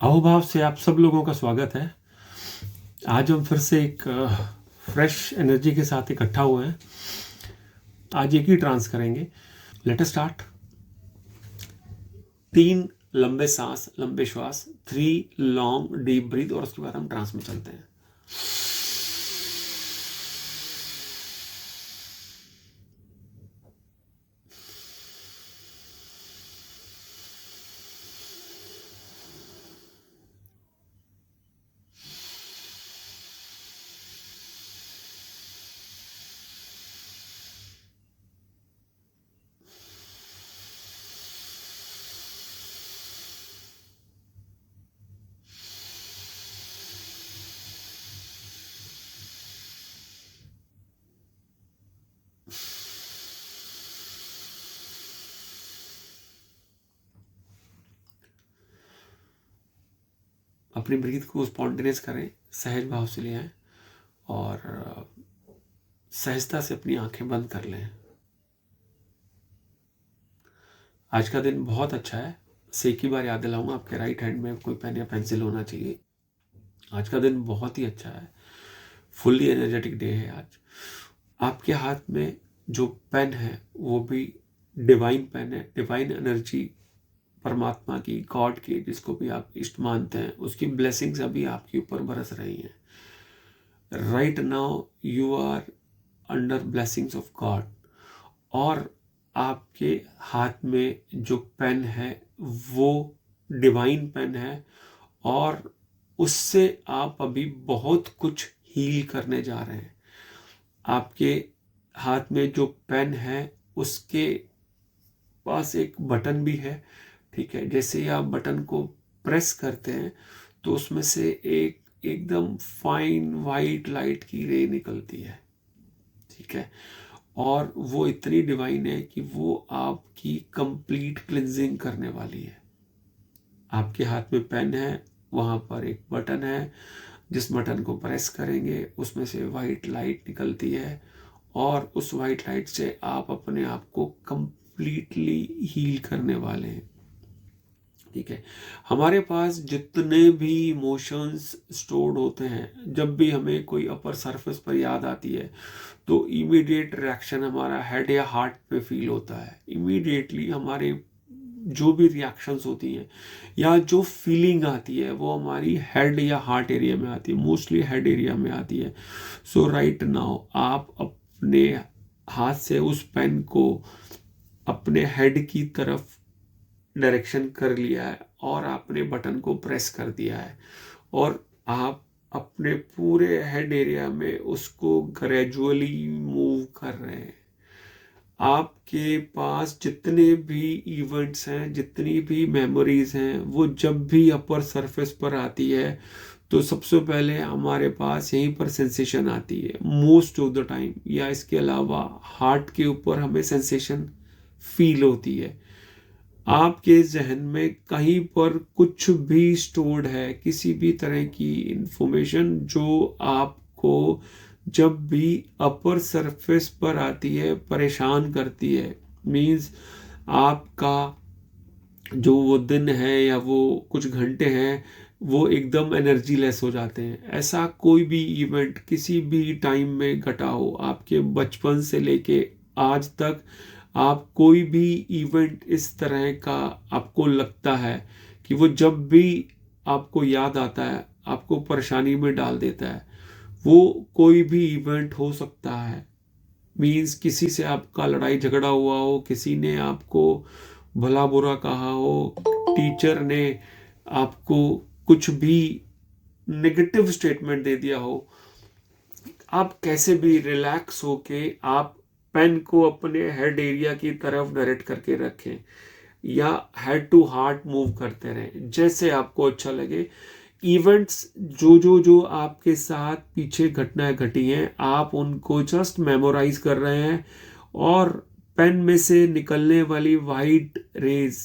अहोभाव से आप सब लोगों का स्वागत है। आज हम फिर से एक फ्रेश एनर्जी के साथ इकट्ठा हुए हैं। आज एक ही ट्रांस करेंगे। Let us start. 3 लंबे सांस, लंबे श्वास, 3 लॉन्ग डीप ब्रीथ और उसके बाद हम ट्रांस में चलते हैं। अपनी ब्रीथ को स्पॉन्टेनियस करें, सहज भाव से ले आएं और सहजता से अपनी आंखें बंद कर लें। आज का दिन बहुत अच्छा है। से एक ही बार याद दिलाऊंगा, आपके राइट हैंड में कोई पेन या पेंसिल होना चाहिए। आज का दिन बहुत ही अच्छा है, फुल्ली एनर्जेटिक डे है आज। आपके हाथ में जो पेन है वो भी डिवाइन पेन है, डिवाइन एनर्जी, परमात्मा की, गॉड की, जिसको भी आप इष्ट मानते हैं, उसकी ब्लेसिंग्स अभी आपके ऊपर बरस रही हैं। Right now you are under blessings of God. और आपके हाथ में जो पेन है वो डिवाइन पेन है और उससे आप अभी बहुत कुछ हील करने जा रहे हैं। आपके हाथ में जो पेन है उसके पास एक बटन भी है, ठीक है। जैसे ही आप बटन को प्रेस करते हैं तो उसमें से एक एकदम फाइन वाइट लाइट की रे निकलती है, ठीक है। और वो इतनी डिवाइन है कि वो आपकी कंप्लीट क्लिंजिंग करने वाली है। आपके हाथ में पेन है, वहां पर एक बटन है, जिस बटन को प्रेस करेंगे उसमें से वाइट लाइट निकलती है और उस वाइट लाइट से आप अपने आप को कंप्लीटली हील करने वाले हैं, ठीक है। हमारे पास जितने भी इमोशंस स्टोर्ड होते हैं, जब भी हमें कोई अपर सरफेस पर याद आती है तो इमीडिएट रिएक्शन हमारा हेड या हार्ट पे फील होता है। इमीडिएटली हमारे जो भी रिएक्शंस होती हैं या जो फीलिंग आती है वो हमारी हेड या हार्ट एरिया में आती है, मोस्टली हेड एरिया में आती है। सो राइट नाउ आप अपने हाथ से उस पेन को अपने हेड की तरफ डायरेक्शन कर लिया है और आपने बटन को प्रेस कर दिया है और आप अपने पूरे हेड एरिया में उसको ग्रेजुअली मूव कर रहे हैं। आपके पास जितने भी इवेंट्स हैं, जितनी भी मेमोरीज हैं, वो जब भी अपर सरफेस पर आती है तो सबसे पहले हमारे पास यहीं पर सेंसेशन आती है मोस्ट ऑफ द टाइम, या इसके अलावा हार्ट के ऊपर हमें सेंसेशन फील होती है। आपके जहन में कहीं पर कुछ भी स्टोर्ड है, किसी भी तरह की इंफॉर्मेशन जो आपको जब भी अपर सरफेस पर आती है परेशान करती है, मीन्स आपका जो वो दिन है या वो कुछ घंटे हैं वो एकदम एनर्जी लेस हो जाते हैं। ऐसा कोई भी इवेंट किसी भी टाइम में घटा हो, आपके बचपन से लेके आज तक, आप कोई भी इवेंट इस तरह का आपको लगता है कि वो जब भी आपको याद आता है आपको परेशानी में डाल देता है, वो कोई भी इवेंट हो सकता है। मीन्स किसी से आपका लड़ाई झगड़ा हुआ हो, किसी ने आपको भला बुरा कहा हो, टीचर ने आपको कुछ भी नेगेटिव स्टेटमेंट दे दिया हो, आप कैसे भी रिलैक्स होके आप पेन को अपने हेड एरिया की तरफ डायरेक्ट करके रखें या हेड टू हार्ट मूव करते रहें जैसे आपको अच्छा लगे। इवेंट्स जो जो जो आपके साथ पीछे घटनाएं घटी हैं आप उनको जस्ट मेमोराइज कर रहे हैं और पेन में से निकलने वाली वाइट रेज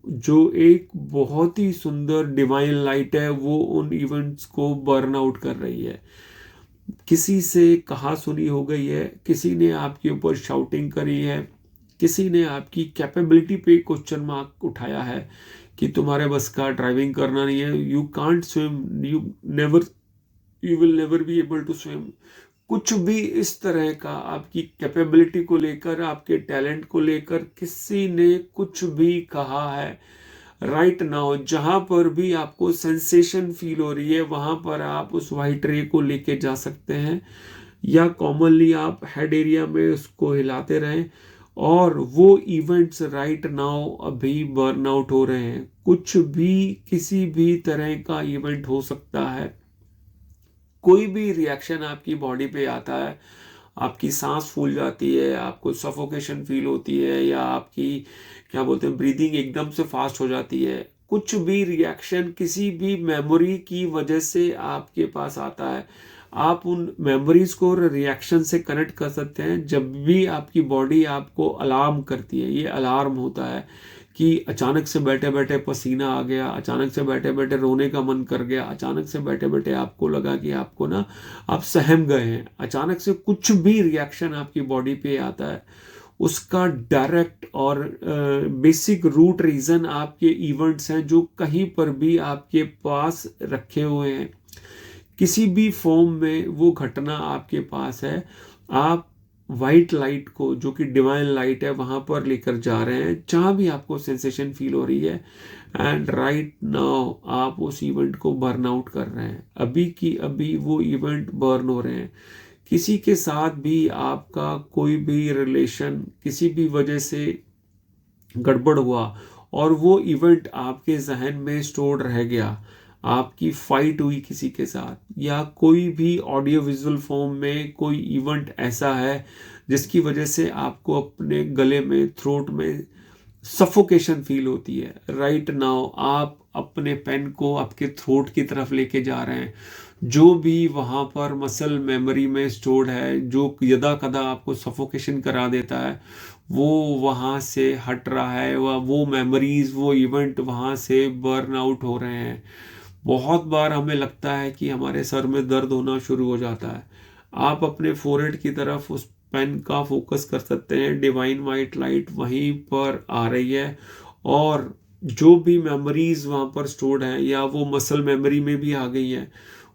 जो एक बहुत ही सुंदर डिवाइन लाइट है वो उन इवेंट्स को बर्न आउट कर रही है। किसी से कहा सुनी हो गई है, किसी ने आपके ऊपर शाउटिंग करी है, किसी ने आपकी कैपेबिलिटी पे क्वेश्चन मार्क उठाया है, कि तुम्हारे बस का ड्राइविंग करना नहीं है, you can't swim, you will never be able to swim. कुछ भी इस तरह का आपकी कैपेबिलिटी को लेकर, आपके टैलेंट को लेकर किसी ने कुछ भी कहा है, राइट नाउ जहां पर भी आपको सेंसेशन फील हो रही है वहां पर आप उस वाइट रे को लेके जा सकते हैं, या कॉमनली आप हेड एरिया में उसको हिलाते रहें। और वो इवेंट्स राइट नाउ अभी बर्न आउट हो रहे हैं। कुछ भी किसी भी तरह का इवेंट हो सकता है, कोई भी रिएक्शन आपकी बॉडी पे आता है, आपकी सांस फूल जाती है, आपको सफोकेशन फील होती है, या आपकी क्या बोलते हैं ब्रीदिंग एकदम से फास्ट हो जाती है, कुछ भी रिएक्शन किसी भी मेमोरी की वजह से आपके पास आता है, आप उन मेमोरीज को रिएक्शन से कनेक्ट कर सकते हैं। जब भी आपकी बॉडी आपको अलार्म करती है, ये अलार्म होता है कि अचानक से बैठे बैठे पसीना आ गया, अचानक से बैठे बैठे रोने का मन कर गया, अचानक से बैठे बैठे आपको लगा कि आपको ना आप सहम गए हैं, अचानक से कुछ भी रिएक्शन आपकी बॉडी पे आता है, उसका डायरेक्ट और बेसिक रूट रीजन आपके इवेंट्स हैं जो कहीं पर भी आपके पास रखे हुए हैं। किसी भी फॉर्म में वो घटना आपके पास है, आप वाइट लाइट को, जो कि डिवाइन लाइट है, वहां पर लेकर जा रहे हैं जहां भी आपको सेंसेशन फील हो रही है। एंड राइट नाउ आप उस इवेंट को बर्न आउट कर रहे हैं, अभी की अभी वो इवेंट बर्न हो रहे हैं। किसी के साथ भी आपका कोई भी रिलेशन किसी भी वजह से गड़बड़ हुआ और वो इवेंट आपके जहन में स्टोर रह गया, आपकी फाइट हुई किसी के साथ, या कोई भी ऑडियो विजुअल फॉर्म में कोई इवेंट ऐसा है जिसकी वजह से आपको अपने गले में, थ्रोट में सफोकेशन फील होती है, राइट नाउ आप अपने पेन को आपके थ्रोट की तरफ लेके जा रहे हैं। जो भी वहां पर मसल मेमोरी में स्टोर्ड है, जो यदा कदा आपको सफोकेशन करा देता है, वो वहां से हट रहा है, वो मेमोरीज, वो इवेंट वहां से बर्न आउट हो रहे हैं। बहुत बार हमें लगता है कि हमारे सर में दर्द होना शुरू हो जाता है, आप अपने फोरहेड की तरफ उस पेन का फोकस कर सकते हैं, डिवाइन वाइट लाइट वहीं पर आ रही है, और जो भी मेमोरीज वहां पर स्टोर्ड हैं, या वो मसल मेमोरी में भी आ गई हैं,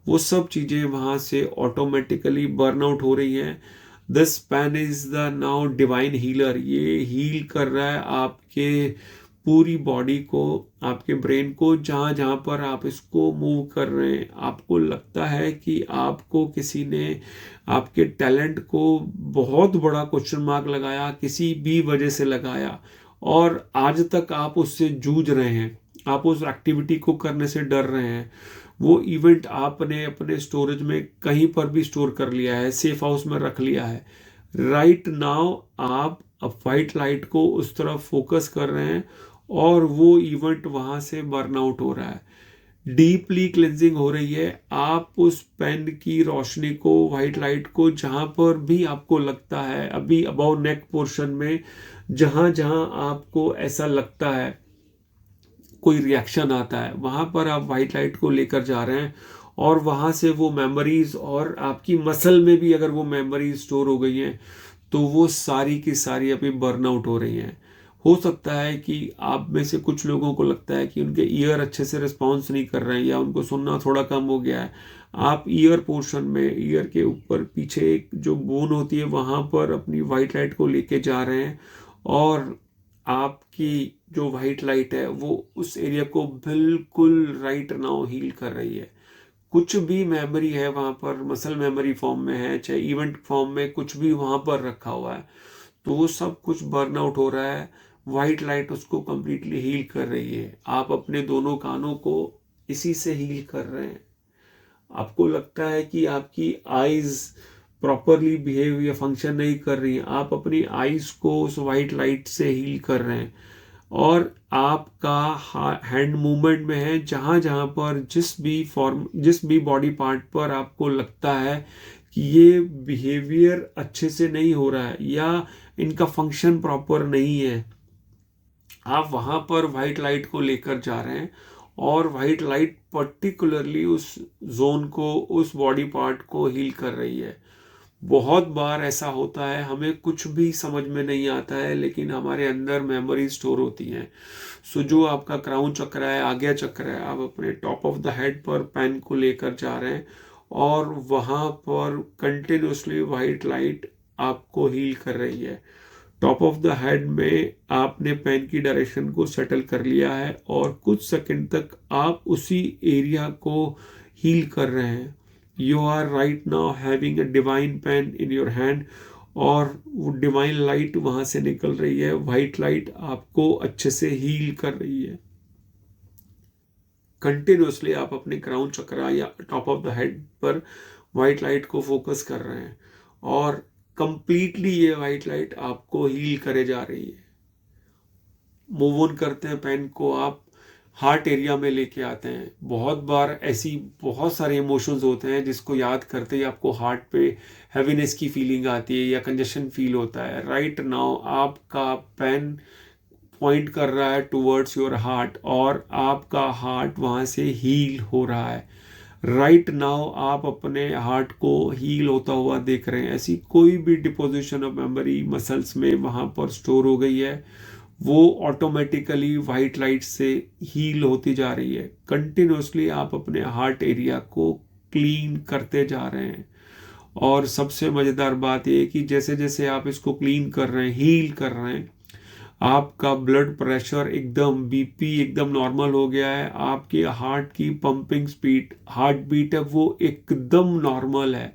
वो सब चीजें वहां से ऑटोमेटिकली बर्न आउट हो रही हैं। This pen is the now divine healer, ये हील कर रहा है आपके पूरी बॉडी को, आपके ब्रेन को, जहां जहां पर आप इसको मूव कर रहे हैं। आपको लगता है कि आपको किसी ने आपके टैलेंट को बहुत बड़ा क्वेश्चन मार्क लगाया, किसी भी वजह से लगाया, और आज तक आप उससे जूझ रहे हैं, आप उस एक्टिविटी को करने से डर रहे हैं। वो इवेंट आपने अपने स्टोरेज में कहीं पर भी स्टोर कर लिया है, सेफ हाउस में रख लिया है। राइट नाउ आप वाइट लाइट को उस तरफ फोकस कर रहे हैं और वो इवेंट वहां से बर्न आउट हो रहा है, डीपली क्लेंजिंग हो रही है। आप उस पेन की रोशनी को, वाइट लाइट को, जहां पर भी आपको लगता है, अभी अबाउ नेक पोर्शन में जहां जहां आपको ऐसा लगता है कोई रिएक्शन आता है, वहां पर आप वाइट लाइट को लेकर जा रहे हैं, और वहां से वो मेमोरीज, और आपकी मसल में भी अगर वो मेमोरीज स्टोर हो गई हैं तो वो सारी की सारी अभी बर्न आउट हो रही हैं। हो सकता है कि आप में से कुछ लोगों को लगता है कि उनके ईयर अच्छे से रिस्पॉन्स नहीं कर रहे हैं, या उनको सुनना थोड़ा कम हो गया है। आप ईयर पोर्शन में, ईयर के ऊपर पीछे एक जो बोन होती है वहां पर अपनी वाइट लाइट को लेके जा रहे हैं, और आपकी जो वाइट लाइट है वो उस एरिया को बिल्कुल राइट नाउ हील कर रही है। कुछ भी मेमोरी है वहां पर, मसल मेमोरी फॉर्म में है, चाहे इवेंट फॉर्म में, कुछ भी वहां पर रखा हुआ है, तो वो सब कुछ बर्न आउट हो रहा है। वाइट लाइट उसको कंप्लीटली हील कर रही है। आप अपने दोनों कानों को इसी से हील कर रहे हैं। आपको लगता है कि आपकी आईज प्रॉपरली बिहेव या फंक्शन नहीं कर रही हैं, आप अपनी आईज को उस वाइट लाइट से हील कर रहे हैं, और आपका हैंड मूवमेंट में है, जहां जहां पर जिस भी बॉडी पार्ट पर आपको लगता है कि ये बिहेवियर अच्छे से नहीं हो रहा है या इनका फंक्शन प्रॉपर नहीं है, आप वहां पर वाइट लाइट को लेकर जा रहे हैं, और वाइट लाइट पर्टिकुलरली उस जोन को, उस बॉडी पार्ट को हील कर रही है। बहुत बार ऐसा होता है, हमें कुछ भी समझ में नहीं आता है, लेकिन हमारे अंदर मेमोरी स्टोर होती हैं। सो जो आपका क्राउन चक्र है, आज्ञा चक्र है, आप अपने टॉप ऑफ द हेड पर पेन को लेकर जा रहे हैं और वहाँ पर कंटिन्यूसली वाइट लाइट आपको हील कर रही है। टॉप ऑफ द हेड में आपने पेन की डायरेक्शन को सेटल कर लिया है और कुछ सेकंड तक आप उसी एरिया को हील कर रहे हैं। You are right now having a divine pen in your hand और वो डिवाइन लाइट वहां से निकल रही है, वाइट लाइट आपको अच्छे से हील कर रही है। कंटिन्यूसली आप अपने क्राउन चक्र या टॉप ऑफ द हेड पर वाइट लाइट को फोकस कर रहे हैं और कंप्लीटली ये वाइट लाइट आपको हील करे जा रही है। मूव ऑन करते हैं, पेन को आप हार्ट एरिया में लेके आते हैं। बहुत बार ऐसी बहुत सारे इमोशंस होते हैं जिसको याद करते ही आपको हार्ट पे हैवीनेस की फीलिंग आती है या कंजेशन फील होता है। राइट नाउ आपका पेन पॉइंट कर रहा है टुवर्ड्स योर हार्ट और आपका हार्ट वहाँ से हील हो रहा है। राइट नाउ आप अपने हार्ट को हील होता हुआ देख रहे हैं। ऐसी कोई भी डिपोजिशन ऑफ मेमोरी मसल्स में वहाँ पर स्टोर हो गई है, वो ऑटोमेटिकली वाइट लाइट से हील होती जा रही है। कंटिन्यूसली आप अपने हार्ट एरिया को क्लीन करते जा रहे हैं और सबसे मज़ेदार बात यह है कि जैसे जैसे आप इसको क्लीन कर रहे हैं, हील कर रहे हैं, आपका ब्लड प्रेशर एकदम, बीपी एकदम नॉर्मल हो गया है। आपके हार्ट की पंपिंग स्पीड, हार्ट बीट है वो एकदम नॉर्मल है।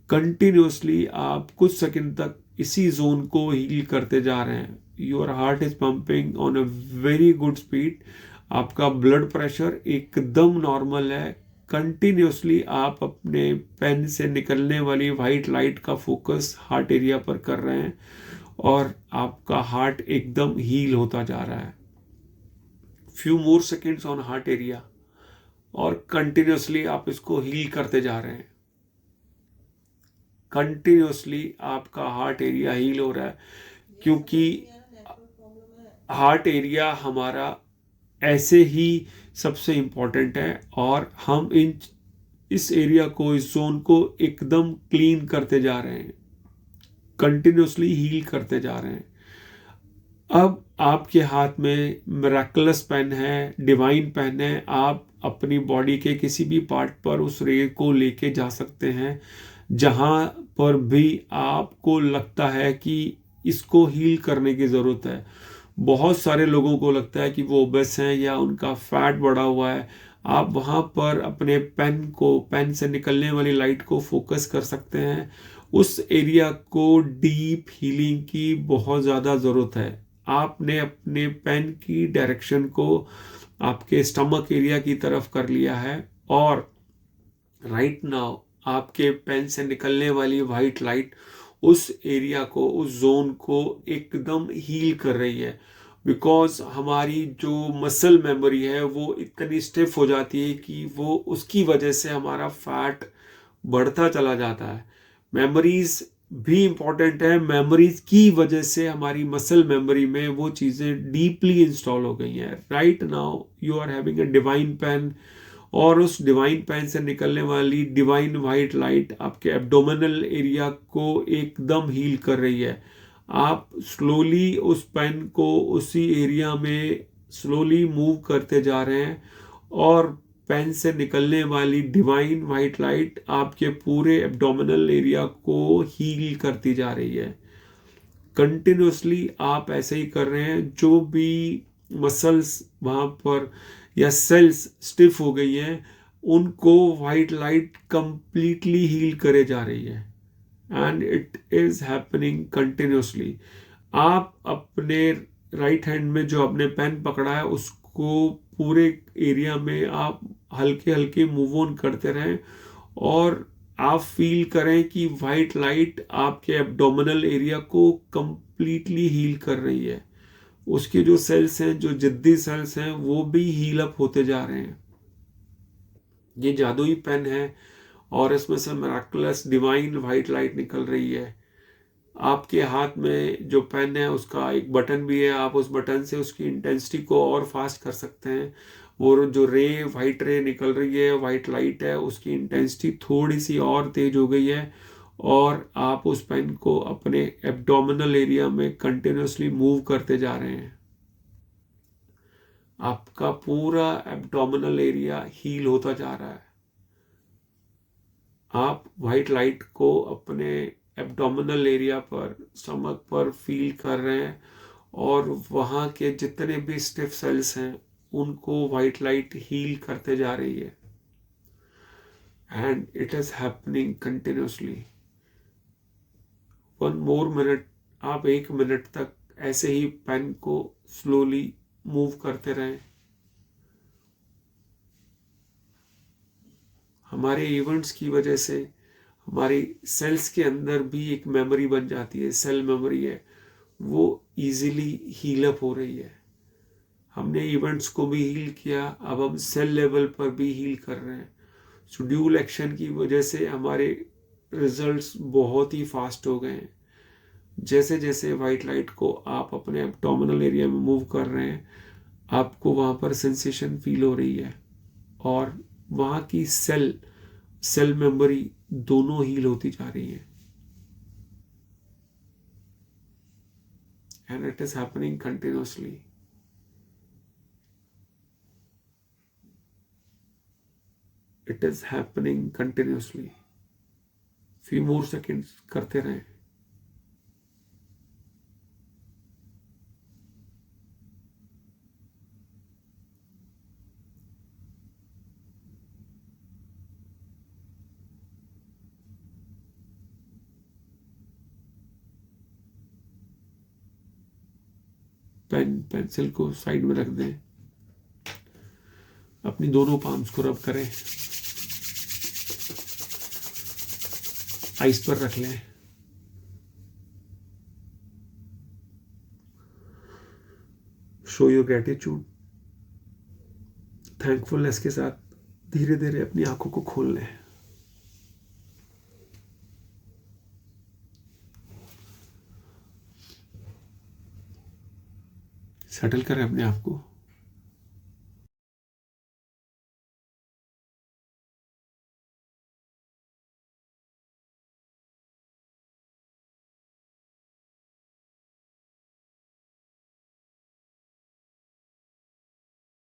कंटिन्यूसली आप कुछ सेकंड तक इसी जोन को हील करते जा रहे हैं। Your heart is pumping on a very good speed. आपका ब्लड प्रेशर एकदम नॉर्मल है। कंटिन्यूसली आप अपने पेन से निकलने वाली वाइट लाइट का फोकस हार्ट एरिया पर कर रहे हैं और आपका हार्ट एकदम हील होता जा रहा है। Few more seconds on heart area और कंटिन्यूसली आप इसको हील करते जा रहे हैं। कंटिन्यूसली आपका हार्ट एरिया हील हो रहा है क्योंकि हार्ट एरिया हमारा ऐसे ही सबसे इम्पोर्टेंट है और हम इस एरिया को, इस जोन को एकदम क्लीन करते जा रहे हैं, कंटिन्यूसली हील करते जा रहे हैं। अब आपके हाथ में मिरेकलस पेन है, डिवाइन पेन है। आप अपनी बॉडी के किसी भी पार्ट पर उस रे को लेके जा सकते हैं। जहां पर भी आपको लगता है कि इसको हील करने की ज़रूरत है। बहुत सारे लोगों को लगता है कि वो ओबेस हैं या उनका फैट बढ़ा हुआ है। आप वहाँ पर अपने पेन से निकलने वाली लाइट को फोकस कर सकते हैं। उस एरिया को डीप हीलिंग की बहुत ज़्यादा ज़रूरत है। आपने अपने पेन की डायरेक्शन को आपके स्टमक एरिया की तरफ कर लिया है और राइट नाउ आपके पेन से निकलने वाली वाइट लाइट उस एरिया को, उस जोन को एकदम हील कर रही है। बिकॉज हमारी जो मसल मेमोरी है वो इतनी स्टिफ हो जाती है कि वो उसकी वजह से हमारा फैट बढ़ता चला जाता है। मेमोरीज भी इंपॉर्टेंट है, मेमोरीज की वजह से हमारी मसल मेमोरी में वो चीज़ें डीपली इंस्टॉल हो गई हैं। Right now you are having a divine pen और उस डिवाइन पेन से निकलने वाली डिवाइन वाइट लाइट आपके एब्डोमिनल एरिया को एकदम हील कर रही है। आप स्लोली उस पेन को उसी एरिया में स्लोली मूव करते जा रहे हैं और पेन से निकलने वाली डिवाइन वाइट लाइट आपके पूरे एब्डोमिनल एरिया को हील करती जा रही है। कंटिन्यूसली आप ऐसे ही कर रहे हैं। जो भी मसल्स वहाँ पर या सेल्स स्टिफ हो गई हैं, उनको वाइट लाइट कंप्लीटली हील करे जा रही है and it is happening continuously. आप अपने राइट हैंड में जो आपने पेन पकड़ा है उसको पूरे एरिया में आप हल्के हल्के मूव ऑन करते रहें और आप फील करें कि वाइट लाइट आपके एब्डोमिनल एरिया को कंप्लीटली हील कर रही है। उसके जो सेल्स हैं, जो जिद्दी सेल्स हैं, वो भी हील अप होते जा रहे हैं। ये जादुई पेन है और इसमें से मिरेकलस डिवाइन वाइट लाइट निकल रही है। आपके हाथ में जो पेन है उसका एक बटन भी है, आप उस बटन से उसकी इंटेंसिटी को और फास्ट कर सकते हैं। वो जो वाइट रे निकल रही है, वाइट लाइट है, उसकी इंटेंसिटी थोड़ी सी और तेज हो गई है और आप उस पेन को अपने एब्डोमिनल एरिया में कंटिन्यूसली मूव करते जा रहे हैं। आपका पूरा एब्डोमिनल एरिया हील होता जा रहा है। आप वाइट लाइट को अपने एब्डोमिनल एरिया पर, स्टमक पर फील कर रहे हैं और वहाँ के जितने भी स्टिफ सेल्स हैं उनको वाइट लाइट हील करते जा रही है। And it is happening continuously. 1 more minute, आप 1 मिनट तक ऐसे ही पेन को स्लोली मूव करते रहें। हमारे इवेंट्स की वजह से हमारी सेल्स के अंदर भी एक मेमोरी बन जाती है, सेल मेमोरी है, वो इजीली हील अप हो रही है। हमने इवेंट्स को भी हील किया, अब हम सेल लेवल पर भी हील कर रहे हैं। सो ड्यूल एक्शन की वजह से हमारे रिजल्ट्स बहुत ही फास्ट हो गए हैं। जैसे जैसे वाइट लाइट को आप अपने एब्डोमिनल एरिया में मूव कर रहे हैं, आपको वहाँ पर सेंसेशन फील हो रही है और वहाँ की सेल मेमोरी दोनों हील होती जा रही है। And it is happening continuously. It is happening continuously. Few more seconds करते रहें। पेंसिल को साइड में रख दें, अपनी दोनों पाम्स को रब करें, आइस पर रख लें। शो योर ग्रेटिट्यूड, थैंकफुलनेस के साथ धीरे धीरे अपनी आंखों को खोल लें। सेटल करें अपने आप को।